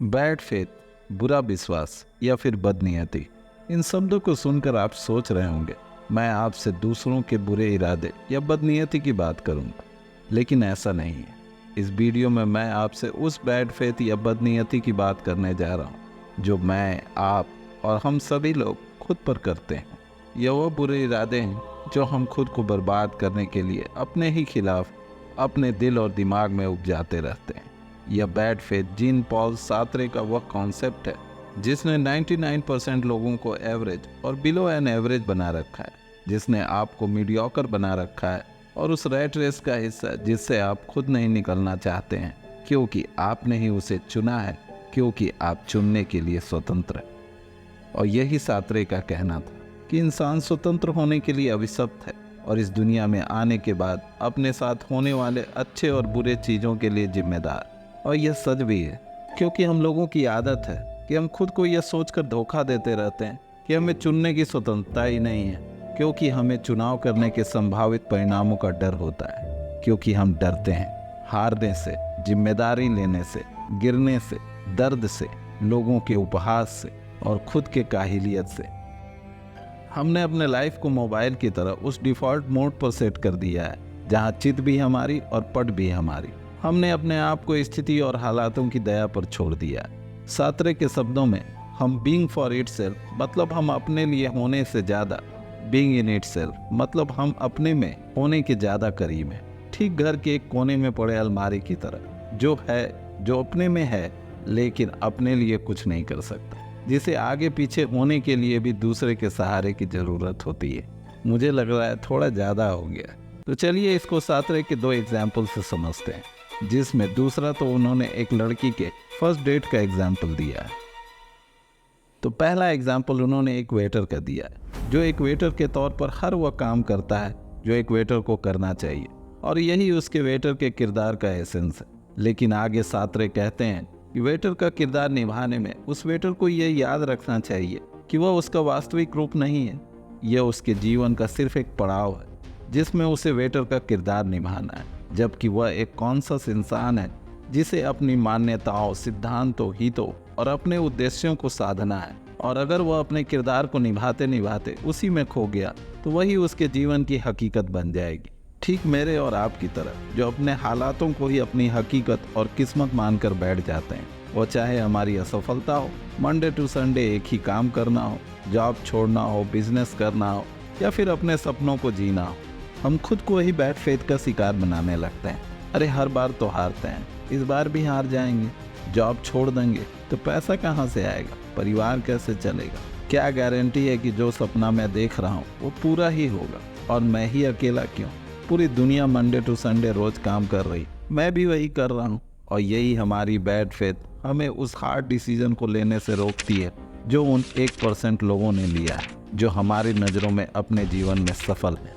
Bad faith, बुरा विश्वास या फिर बदनीयती, इन शब्दों को सुनकर आप सोच रहे होंगे मैं आपसे दूसरों के बुरे इरादे या बदनीयती की बात करूंगा, लेकिन ऐसा नहीं है। इस वीडियो में मैं आपसे उस बैड फेथ या बदनीयती की बात करने जा रहा हूं जो मैं, आप और हम सभी लोग खुद पर करते हैं। यह वो बुरे इरादे हैं जो हम खुद को बर्बाद करने के लिए अपने ही खिलाफ अपने दिल और दिमाग में उपजाते रहते हैं। यह बैड फेथ जीन पॉल सार्त्रे का वह कॉन्सेप्ट है जिसने 99% लोगों को एवरेज और बिलो एन एवरेज बना रखा है, जिसने आपको मीडियोकर बना रखा है और उस रैट रेस का हिस्सा जिससे आप खुद नहीं निकलना चाहते हैं, क्योंकि आपने ही उसे चुना है, क्योंकि आप चुनने के लिए स्वतंत्र हैं। और यही सार्त्रे का कहना था कि इंसान स्वतंत्र होने के लिए अभिशप्त है और इस दुनिया में आने के बाद अपने साथ होने वाले अच्छे और बुरे चीज़ों के लिए जिम्मेदार। और यह सच भी है, क्योंकि हम लोगों की आदत है कि हम खुद को यह सोचकर धोखा देते रहते हैं कि हमें चुनने की स्वतंत्रता ही नहीं है, क्योंकि हमें चुनाव करने के संभावित परिणामों का डर होता है, क्योंकि हम डरते हैं हारने से, जिम्मेदारी लेने से, गिरने से, दर्द से, लोगों के उपहास से और खुद के काहिलियत से। हमने अपने लाइफ को मोबाइल की तरह उस डिफ़ॉल्ट मोड पर सेट कर दिया है जहां चित भी हमारी और पट भी हमारी। हमने अपने आप को स्थिति और हालातों की दया पर छोड़ दिया। सार्त्रे के शब्दों में, हम बीइंग फॉर इटसेल्फ मतलब हम अपने लिए होने से ज़्यादा बीइंग इन इटसेल्फ मतलब हम अपने में होने के ज़्यादा करीब हैं। ठीक घर के एक कोने में पड़े अलमारी की तरह, जो अपने में है लेकिन अपने लिए कुछ नहीं कर सकता, जिसे आगे पीछे होने के लिए भी दूसरे के सहारे की ज़रूरत होती है। मुझे लग रहा है थोड़ा ज़्यादा हो गया, तो चलिए इसको सार्त्रे के 2 एग्जाम्पल से समझते हैं, जिसमें दूसरा तो उन्होंने एक लड़की के फर्स्ट डेट का एग्जाम्पल दिया है। तो पहला एग्जाम्पल उन्होंने एक वेटर का दिया है, जो एक वेटर के तौर पर हर वह काम करता है जो एक वेटर को करना चाहिए, और यही उसके वेटर के किरदार का एसेंस है। लेकिन आगे सार्त्रे कहते हैं कि वेटर का किरदार निभाने में उस वेटर को यह याद रखना चाहिए कि वह उसका वास्तविक रूप नहीं है, यह उसके जीवन का सिर्फ एक पड़ाव है जिसमें उसे वेटर का किरदार निभाना है, जबकि वह एक कॉन्शियस इंसान है जिसे अपनी मान्यताओं, सिद्धांतों, हितों और अपने उद्देश्यों को साधना है। और अगर वह अपने किरदार को निभाते निभाते उसी में खो गया तो वही उसके जीवन की हकीकत बन जाएगी। ठीक मेरे और आपकी तरह, जो अपने हालातों को ही अपनी हकीकत और किस्मत मानकर बैठ जाते हैं, वो चाहे हमारी असफलता हो, मंडे टू संडे एक ही काम करना हो, जॉब छोड़ना हो, बिजनेस करना हो या फिर अपने सपनों को जीना हो, हम खुद को ही बैड फेथ का शिकार बनाने लगते हैं। अरे हर बार तो हारते हैं, इस बार भी हार जाएंगे, जॉब छोड़ देंगे तो पैसा कहाँ से आएगा, परिवार कैसे चलेगा, क्या गारंटी है कि जो सपना मैं देख रहा हूँ वो पूरा ही होगा, और मैं ही अकेला क्यों, पूरी दुनिया मंडे टू संडे रोज काम कर रही, मैं भी वही कर रहा हूँ। और यही हमारी बैड फेथ हमें उस हार्ड डिसीजन को लेने से रोकती है जो उन 1% लोगों ने लिया है, जो हमारी नज़रों में अपने जीवन में सफल है।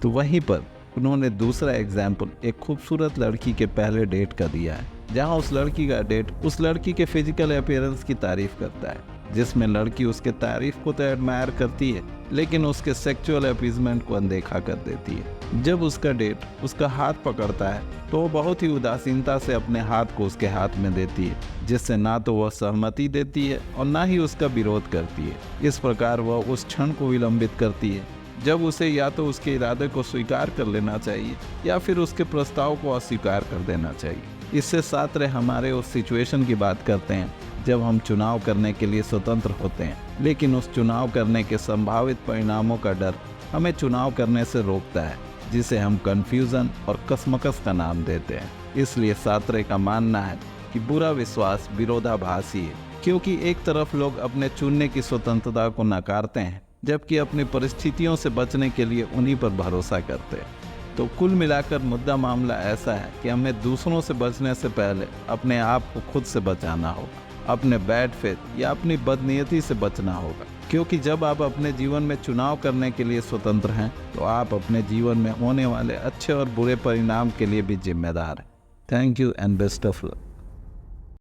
तो वहीं पर उन्होंने दूसरा एग्जाम्पल एक खूबसूरत लड़की के पहले डेट का दिया है, जहां उस लड़की का डेट उस लड़की के फिजिकल अपीयरेंस की तारीफ करता है, जिसमें लड़की उसके तारीफ को तो एडमायर करती है लेकिन उसके सेक्सुअल अपीजमेंट को अनदेखा कर देती है। जब उसका डेट उसका हाथ पकड़ता है तो वो बहुत ही उदासीनता से अपने हाथ को उसके हाथ में देती है, जिससे ना तो वह सहमति देती है और ना ही उसका विरोध करती है। इस प्रकार वह उस क्षण को विलंबित करती है जब उसे या तो उसके इरादे को स्वीकार कर लेना चाहिए या फिर उसके प्रस्ताव को अस्वीकार कर देना चाहिए। इससे सार्त्रे हमारे उस सिचुएशन की बात करते हैं जब हम चुनाव करने के लिए स्वतंत्र होते हैं, लेकिन उस चुनाव करने के संभावित परिणामों का डर हमें चुनाव करने से रोकता है, जिसे हम कन्फ्यूज़न और कसमकस का नाम देते हैं। इसलिए सार्त्रे का मानना है कि बुरा विश्वास विरोधाभासी है, क्योंकि एक तरफ लोग अपने चुनने की स्वतंत्रता को नकारते हैं, जबकि अपनी परिस्थितियों से बचने के लिए उन्हीं पर भरोसा करते हैं। तो कुल मिलाकर मुद्दा मामला ऐसा है कि हमें दूसरों से बचने से पहले अपने आप को खुद से बचाना होगा, अपने बैड फेथ या अपनी बदनीयती से बचना होगा, क्योंकि जब आप अपने जीवन में चुनाव करने के लिए स्वतंत्र हैं तो आप अपने जीवन में होने वाले अच्छे और बुरे परिणाम के लिए भी जिम्मेदार हैं। Thank you and best of luck.